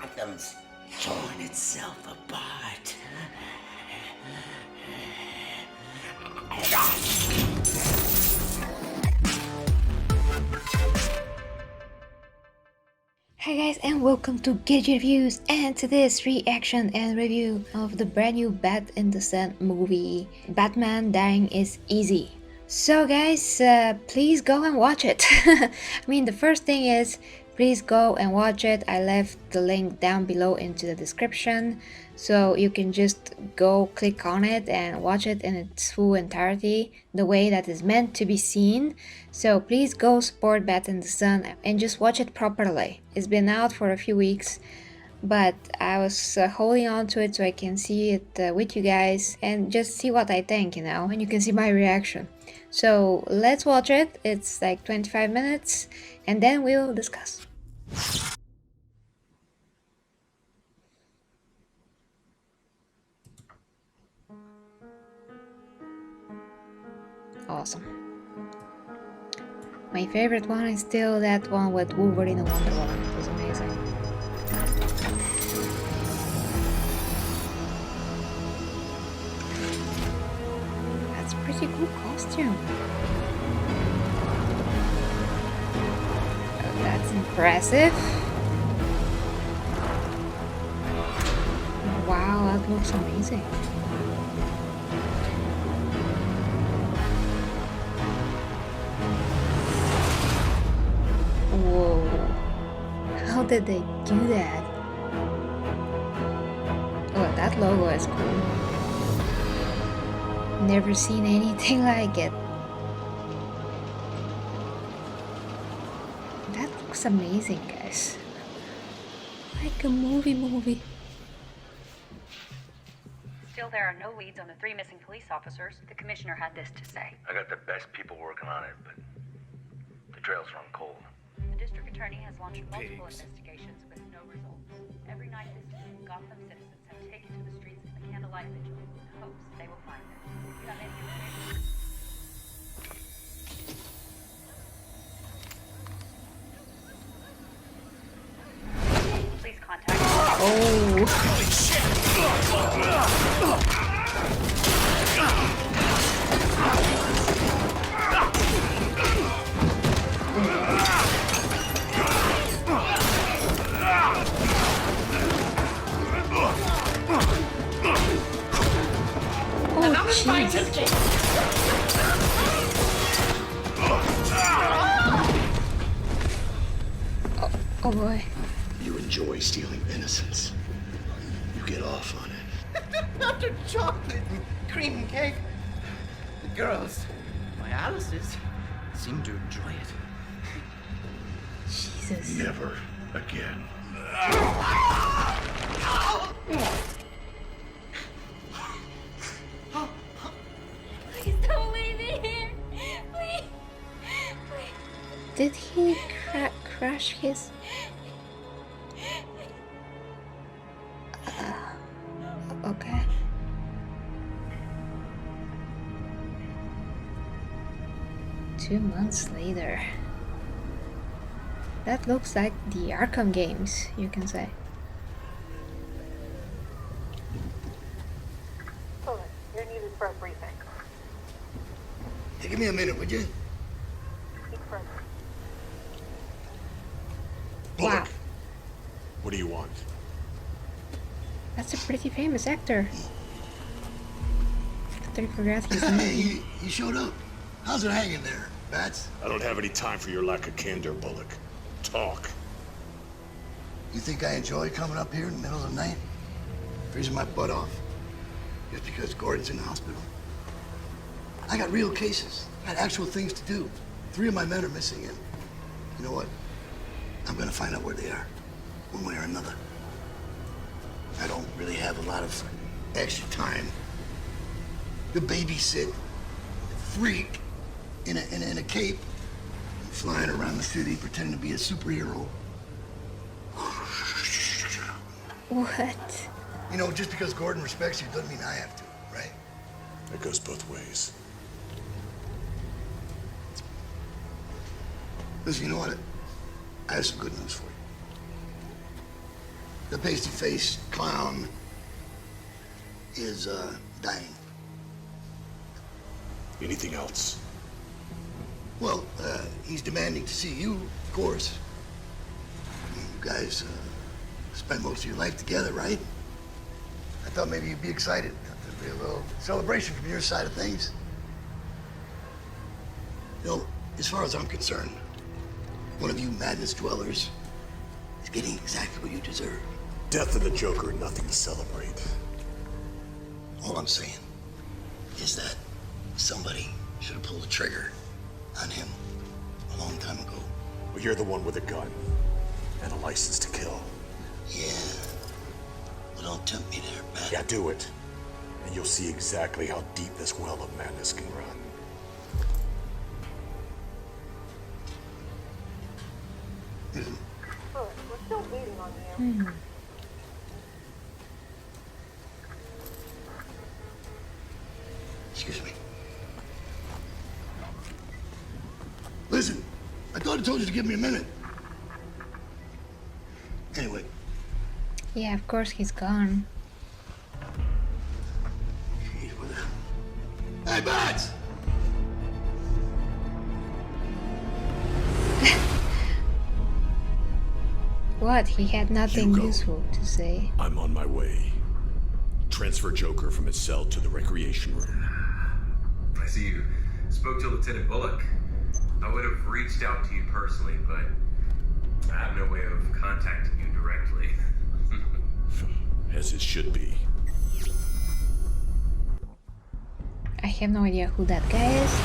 Gotham's torn itself apart. Hi guys, and welcome to Gadget Reviews and to this reaction and review of the brand new Bat in the Sun movie, Batman Dying is Easy. So guys, please go and watch it. I mean, the first thing is, please go and watch it. I left the link down below into the description, so you can just go click on it and watch it in its full entirety, the way that is meant to be seen. So please go support Bat in the Sun and just watch it properly. It's been out for a few weeks, but I was holding on to it so I can see it with you guys and just see what I think, and you can see my reaction. So let's watch it. It's like 25 minutes and then we'll discuss. Awesome. My favorite one is still that one with Wolverine and Wonder Woman. It was amazing. That's a pretty cool costume. Oh, that's impressive. Wow, that looks amazing. Whoa, how did they do that? Oh, that logo is cool. Never seen anything like it. That looks amazing, guys. Like a movie. Still, there are no leads on the 3 missing police officers. The commissioner had this to say. I got the best people working on it, but the trails run cold. The district attorney has launched multiple investigations with no results. Every night this week, Gotham citizens have taken to the streets in the candlelight vigil in hopes they will find them. If you have any information, please contact us. Oh. Oh boy. You enjoy stealing innocence. You get off on it. After chocolate and cream cake, the girls, my Alice's, seem to enjoy it. Jesus. Never again. Please don't leave me here. Please. Did he crash his... okay. Two months later. That looks like the Arkham games, you can say. Bullet, you're needed for a briefing. Hey, give me a minute, would you? Speak further. Wow. What do you want? That's a pretty famous actor. I totally forgot his Hey, name. you showed up. How's it hanging there, Bats? I don't have any time for your lack of candor, Bullock. Talk. You think I enjoy coming up here in the middle of the night? Freezing my butt off. Just because Gordon's in the hospital? I got real cases. I got actual things to do. 3 of my men are missing, and you know what? I'm gonna find out where they are, one way or another. I don't really have a lot of extra time to babysit a freak in a cape, flying around the city pretending to be a superhero. What? You know, just because Gordon respects you doesn't mean I have to, right? It goes both ways. Listen, you know what? I have some good news for you. The pasty-faced clown is, dying. Anything else? Well, he's demanding to see you, of course. You guys, spent most of your life together, right? I thought maybe you'd be excited. There'd be a little celebration from your side of things. You know, as far as I'm concerned, one of you madness dwellers is getting exactly what you deserve. Death of the Joker, nothing to celebrate. All I'm saying is that somebody should have pulled the trigger on him a long time ago. Well, you're the one with a gun and a license to kill. Yeah. Well, don't tempt me there, Bat. Yeah, do it. And you'll see exactly how deep this well of madness can run. We're still waiting on you. Excuse me. Listen, I thought I told you to give me a minute. Anyway, Yeah, of course he's gone. geez, what the... Hey, Bats! What? He had nothing Hugo. useful to say. I'm on my way. Transfer Joker from his cell to the recreation room. I see you spoke to Lieutenant Bullock. I would have reached out to you personally, but I have no way of contacting you directly. As it should be. I have no idea who that guy is.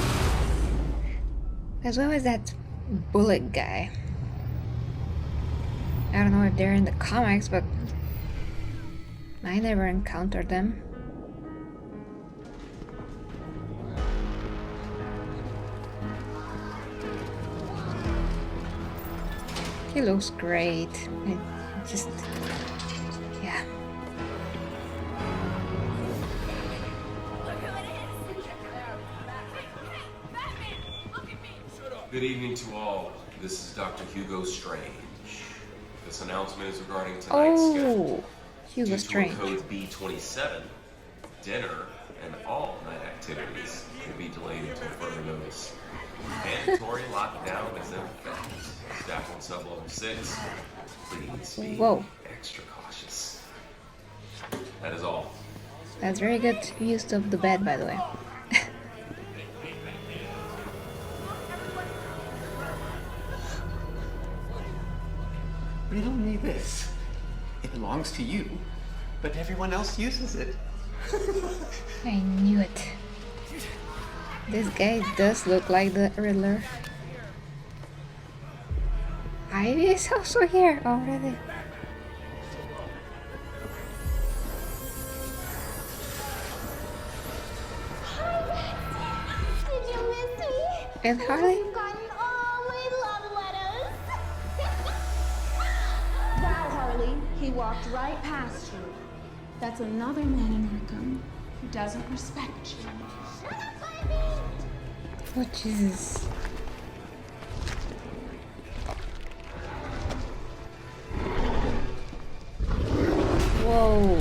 As well as that Bullet guy. I don't know if they're in the comics, but I never encountered them. He looks great. I just, yeah. Good evening to all. This is Dr. Hugo Strange. This announcement is regarding tonight's schedule. Oh, Hugo Due Strange. to a code B27, dinner and all night activities will be delayed until further notice. Mandatory lockdown is in effect. Staff on sub-level 6, please be Whoa. extra cautious. That is all. That's very good use of the bed, by the way. We don't need this. It belongs to you, but everyone else uses it. I knew it. This guy does look like the Riddler. Ivy is also here already. Did you miss me? And Harley? You've gotten all my love letters. Wow, Harley, he walked right past you. That's another man in Arkham who doesn't respect you. Shut up, Ivy! Oh, Jesus. Whoa.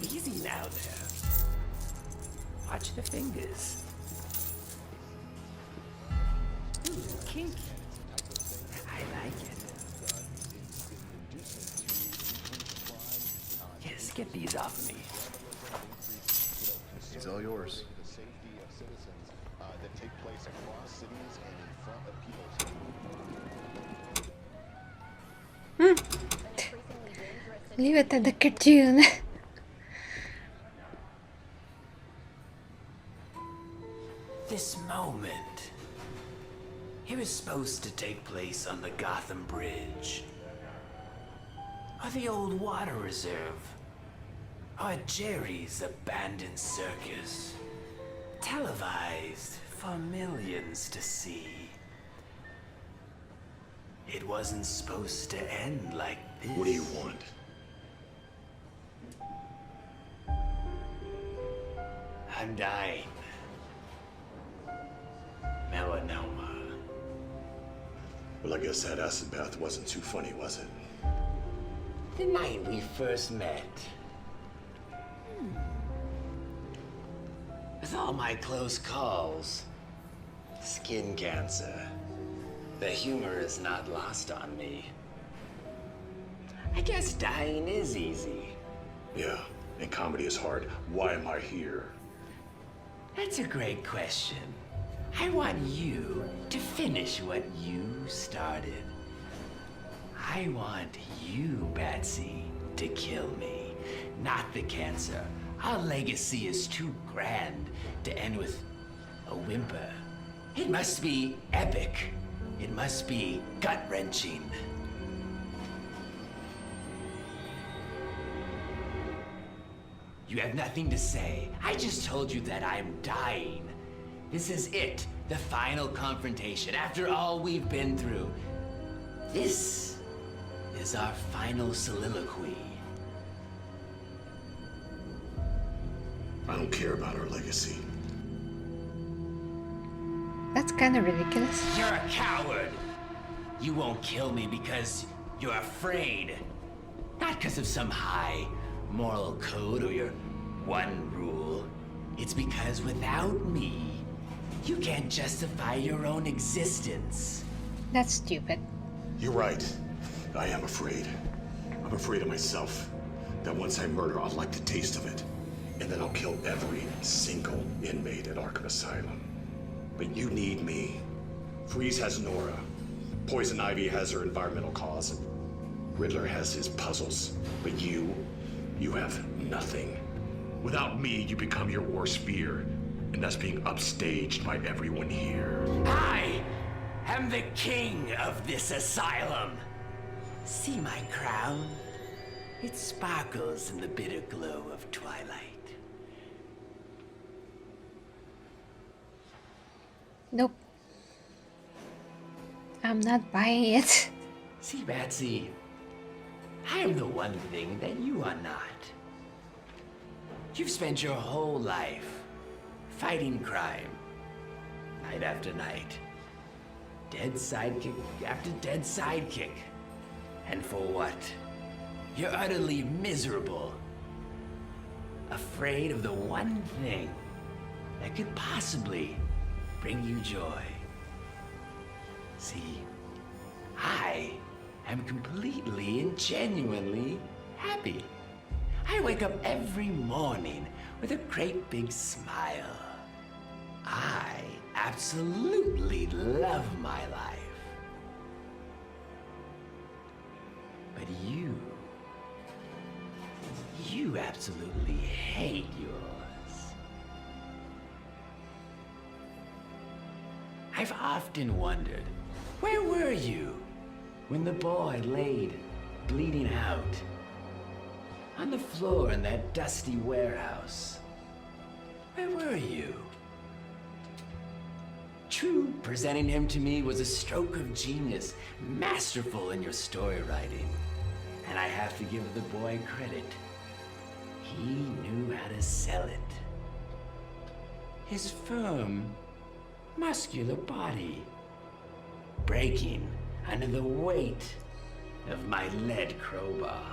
Easy now there. Watch the fingers. Ooh, kinky. I like it. Yes, get these off me. It's all yours. Leave it at the cartoon. This moment. It was supposed to take place on the Gotham Bridge. Or the old water reserve. Or Jerry's abandoned circus. Televised for millions to see. It wasn't supposed to end like this. What do you want? I'm dying. Melanie. Well, I guess that acid bath wasn't too funny, was it? The night we first met. With all my close calls, skin cancer, the humor is not lost on me. I guess dying is easy. Yeah, and comedy is hard. Why am I here? That's a great question. I want you to finish what you started. I want you, Batsy, to kill me, not the cancer. Our legacy is too grand to end with a whimper. It must be epic. It must be gut-wrenching. You have nothing to say. I just told you that I'm dying. This is it, the final confrontation, after all we've been through. This is our final soliloquy. I don't care about our legacy. That's kind of ridiculous. You're a coward. You won't kill me because you're afraid. Not because of some high moral code or your one rule. It's because without me, you can't justify your own existence. That's stupid. You're right. I am afraid. I'm afraid of myself. That once I murder, I'll like the taste of it. And then I'll kill every single inmate at Arkham Asylum. But you need me. Freeze has Nora. Poison Ivy has her environmental cause. And Riddler has his puzzles. But you have nothing. Without me, you become your worst fear. And that's being upstaged by everyone here. I am the king of this asylum. See my crown? It sparkles in the bitter glow of twilight. Nope. I'm not buying it. See, Batsy, I am the one thing that you are not. You've spent your whole life fighting crime, night after night. Dead sidekick after dead sidekick. And for what? You're utterly miserable. Afraid of the one thing that could possibly bring you joy. See, I am completely and genuinely happy. I wake up every morning with a great big smile. I absolutely love my life. But you absolutely hate yours. I've often wondered, where were you when the boy laid bleeding out on the floor in that dusty warehouse? Where were you? True, presenting him to me was a stroke of genius, masterful in your story writing. And I have to give the boy credit. He knew how to sell it. His firm, muscular body, breaking under the weight of my lead crowbar.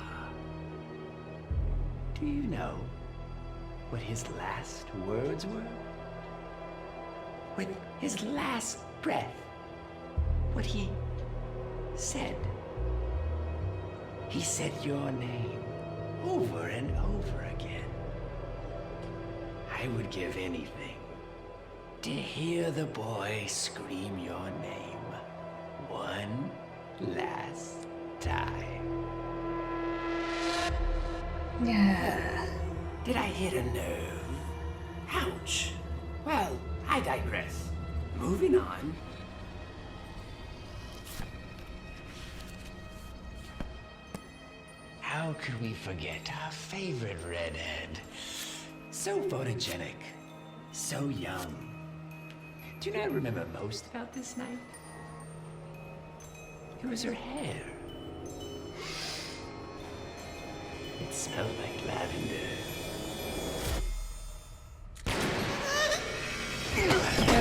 Do you know what his last words were? With his last breath, what he said. He said your name over and over again. I would give anything to hear the boy scream your name one last time. Yeah. Did I hit a nerve? Ouch. Well, I digress. Moving on. How could we forget our favorite redhead? So photogenic, so young. Do you know what I remember most about this night? It was her hair. It smelled like lavender.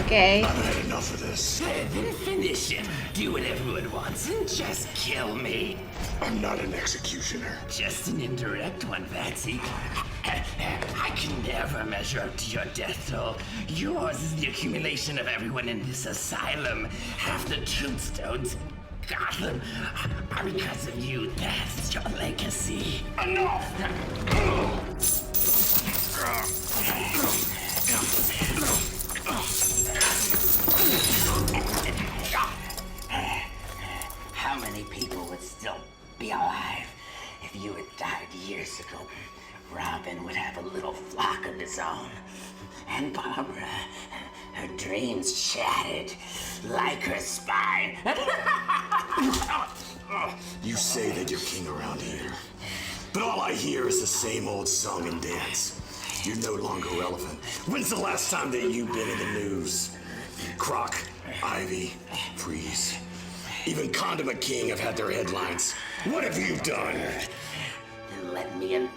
Okay. I've had enough of this. Then finish it. Do what everyone wants and just kill me. I'm not an executioner. Just an indirect one, Patsy. I can never measure up to your death toll. Yours is the accumulation of everyone in this asylum. Half the tombstones in Gotham are because of you. That's your legacy. Enough! How many people would still be alive if you had died years ago? Robin would have a little flock of his own. And Barbara, her dreams shattered like her spine. You say that you're king around here, but all I hear is the same old song and dance. You're no longer relevant. When's the last time that you've been in the news? Croc, Ivy, Freeze. Even Condiment King have had their headlines. What have you done? Then let me in.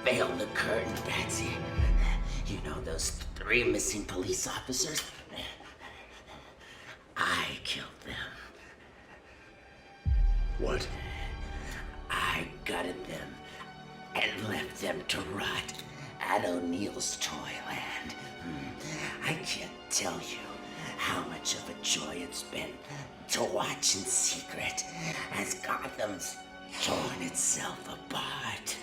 Veil the curtain, Patsy. You know those 3 missing police officers? I killed them. What? I gutted them and left them to rot at O'Neill's Toyland. I can't tell you how much of a joy it's been to watch in secret as Gotham's torn itself apart.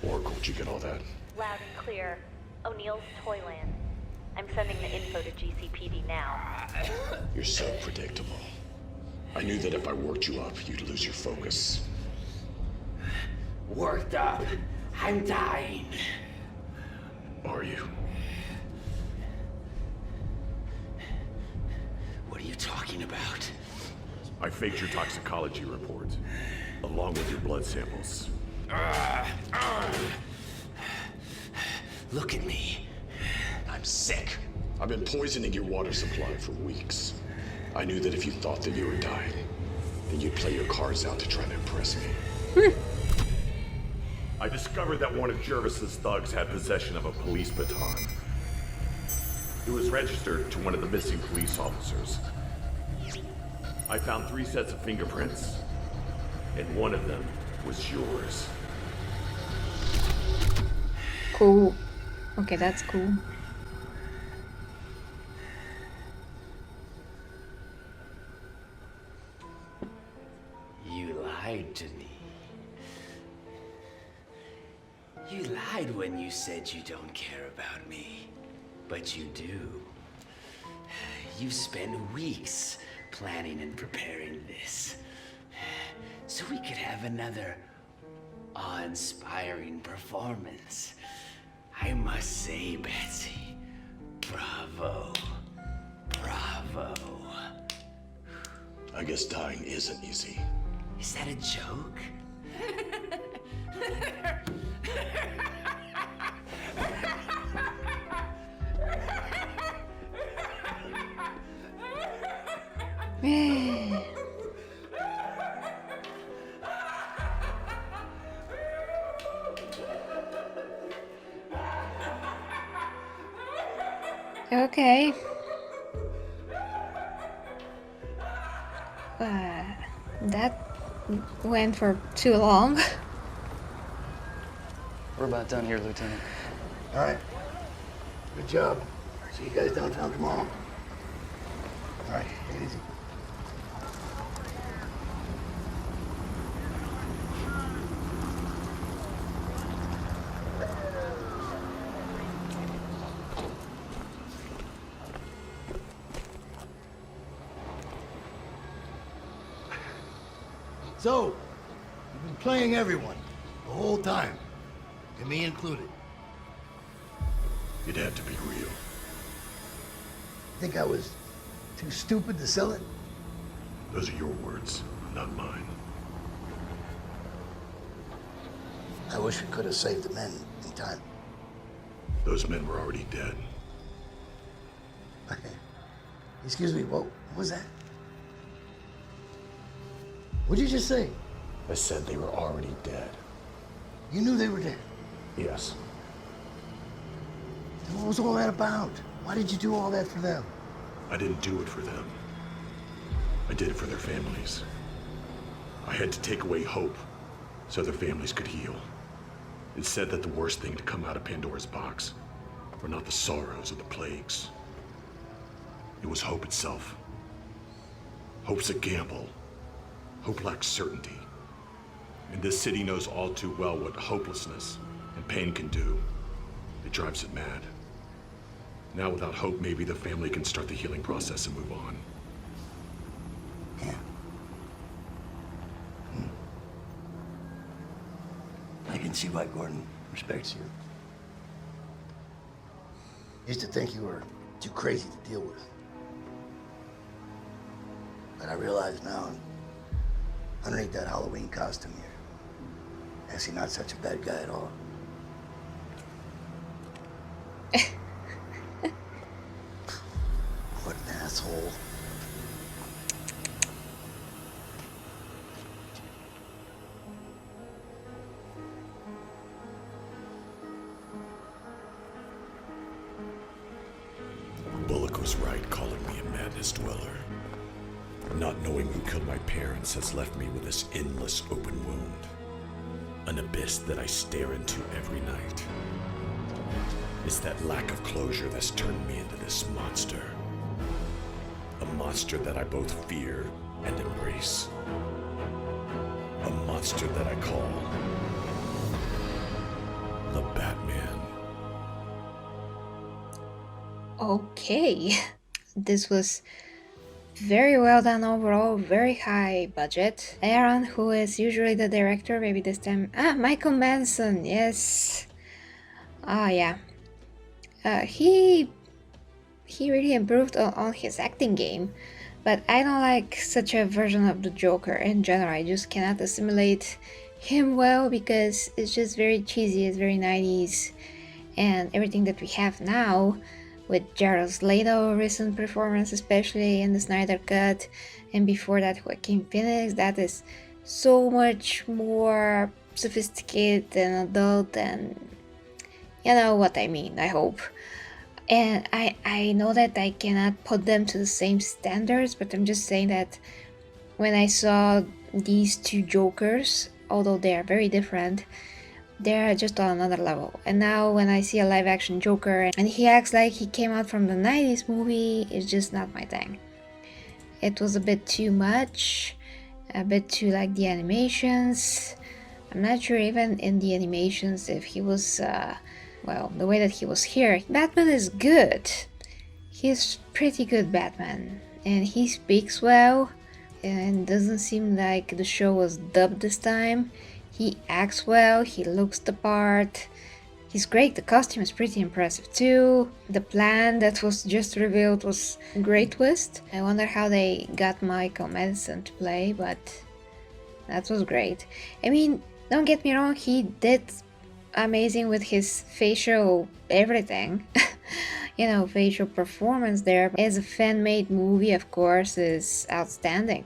Oracle, did you get all that? Loud and clear. O'Neill's Toyland. I'm sending the info to GCPD now. You're so predictable. I knew that if I worked you up, you'd lose your focus. Worked up. I'm dying. Are you? What are you talking about? I faked your toxicology report, along with your blood samples. Look at me. I'm sick. I've been poisoning your water supply for weeks. I knew that if you thought that you were dying, then you'd play your cards out to try to impress me. I discovered that one of Jervis's thugs had possession of a police baton. It was registered to one of the missing police officers. I found 3 sets of fingerprints, and one of them was yours. Cool. Okay, that's cool. You lied to me. You lied when you said you don't care about me. But you do. You've spent weeks planning and preparing this. So we could have another awe-inspiring performance. I must say, Betsy, bravo. Bravo. I guess dying isn't easy. Is that a joke? Okay. That went for too long. We're about done here, Lieutenant. All right. Good job. See you guys downtown tomorrow. All right, take it easy. So, you've been playing everyone the whole time, and me included. It had to be real. Think I was too stupid to sell it? Those are your words, not mine. I wish we could have saved the men in time. Those men were already dead. Excuse me, what was that? What'd you just say? I said they were already dead. You knew they were dead. Yes. Then what was all that about? Why did you do all that for them? I didn't do it for them. I did it for their families. I had to take away hope so their families could heal. It said that the worst thing to come out of Pandora's box were not the sorrows or the plagues. It was hope itself. Hope's a gamble. Hope lacks certainty. And this city knows all too well what hopelessness and pain can do. It drives it mad. Now without hope, maybe the family can start the healing process and move on. Yeah. I can see why Gordon respects you. Used to think you were too crazy to deal with. But I realize now, underneath that Halloween costume, you're actually not such a bad guy at all. What an asshole. Bullock was right calling me a madness dweller. Not knowing who killed my parents has left me with this endless open wound. An abyss that I stare into every night. It's that lack of closure that's turned me into this monster. A monster that I both fear and embrace. A monster that I call the Batman. Okay, this was very well done overall, very high budget. Aaron, who is usually the director, maybe this time... Michael Manson, yes. Yeah. He really improved on his acting game, but I don't like such a version of the Joker in general. I just cannot assimilate him well because it's just very cheesy, it's very 90s, and everything that we have now with Jared Leto's recent performance, especially in the Snyder Cut, and before that Joaquin Phoenix, that is so much more sophisticated and adult, and you know what I mean, I hope. And I know that I cannot put them to the same standards, but I'm just saying that when I saw these two Jokers, although they are very different, they're just on another level. And now when I see a live action Joker and he acts like he came out from the 90s movie, it's just not my thing. It was a bit too much, a bit too like the animations. I'm not sure even in the animations if he was, well, the way that he was here. Batman is good. He's pretty good Batman. And he speaks well. And doesn't seem like the show was dubbed this time. He acts well, he looks the part. He's great, the costume is pretty impressive too. The plan that was just revealed was a great twist. I wonder how they got Michael Madsen to play, but that was great. I mean, don't get me wrong, he did amazing with his facial everything. You know, facial performance there. As a fan-made movie, of course, is outstanding.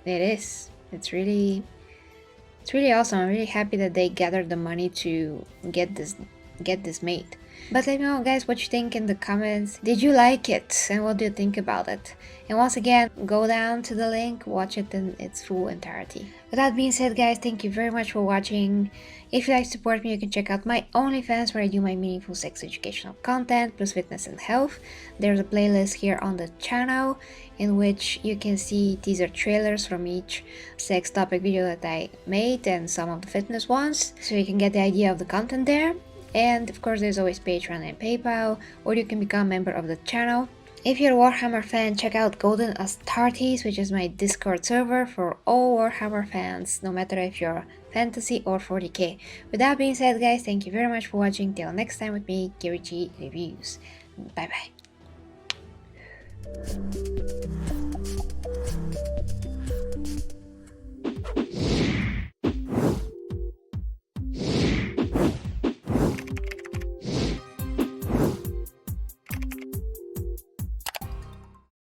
It is. It's really awesome. I'm really happy that they gathered the money to get this made. But let me know, guys, what you think in the comments. Did you like it? And what do you think about it? And once again, go down to the link, watch it in its full entirety. With that being said, guys, thank you very much for watching. If you'd like to support me, you can check out my OnlyFans, where I do my meaningful sex educational content, plus fitness and health. There's a playlist here on the channel, in which you can see teaser trailers from each sex topic video that I made and some of the fitness ones, so you can get the idea of the content there. And of course there's always Patreon and PayPal, or you can become a member of the channel. If you're a Warhammer fan, check out Golden Astartes, which is my Discord server for all Warhammer fans, no matter if you're fantasy or 40k. With that being said, guys, thank you very much for watching. Till next time with me, Gary G Reviews. Bye bye.